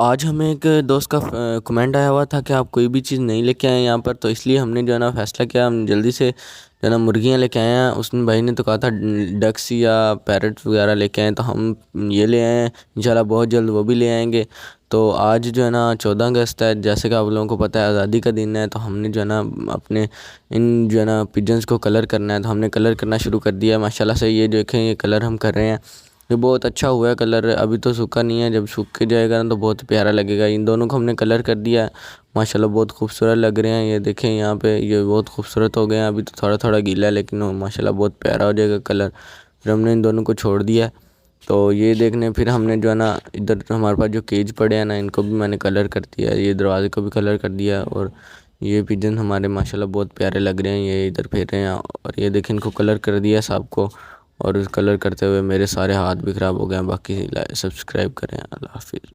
आज हमें एक दोस्त का कमेंट आया हुआ था कि आप कोई भी चीज़ नहीं लेके आए यहाँ पर, तो इसलिए हमने जो है ना फ़ैसला किया हम जल्दी से जो है ना मुर्गियाँ लेके आए हैं। उसने भाई ने तो कहा था डक्स या पैरट वगैरह लेके आए, तो हम ये ले आए हैं। इंशाल्लाह बहुत जल्द वो भी ले आएंगे। तो आज जो है ना 14 अगस्त है, जैसे कि आप लोगों को पता है आज़ादी का दिन है, तो हमने जो है ना अपने इन जो है ना पिजन्स को कलर करना है, तो हमने कलर करना शुरू कर दिया है माशाल्लाह से। ये देखें, ये कलर हम कर रहे हैं। ये बहुत अच्छा हुआ है कलर, अभी तो सूखा नहीं है, जब सूख के जाएगा ना तो बहुत प्यारा लगेगा। इन दोनों को हमने कलर कर दिया है, माशाल्लाह बहुत खूबसूरत लग रहे हैं। ये देखें यहाँ पे, ये बहुत खूबसूरत हो गए हैं। अभी तो थोड़ा थोड़ा गीला है, लेकिन वो माशाल्लाह बहुत प्यारा हो जाएगा कलर। फिर हमने इन दोनों को छोड़ दिया है। तो ये देखने फिर हमने जो है ना इधर हमारे पास जो केज पड़े हैं ना, इनको भी मैंने कलर कर दिया है। ये दरवाजे को भी कलर कर दिया है। और ये पिजन हमारे माशाल्लाह बहुत प्यारे लग रहे हैं, ये इधर फिर रहे हैं। और ये देखें, इनको कलर कर दिया है सबको। और कलर करते हुए मेरे सारे हाथ भी ख़राब हो गए हैं। बाकी सब्सक्राइब करें। अल्लाह हाफिज़।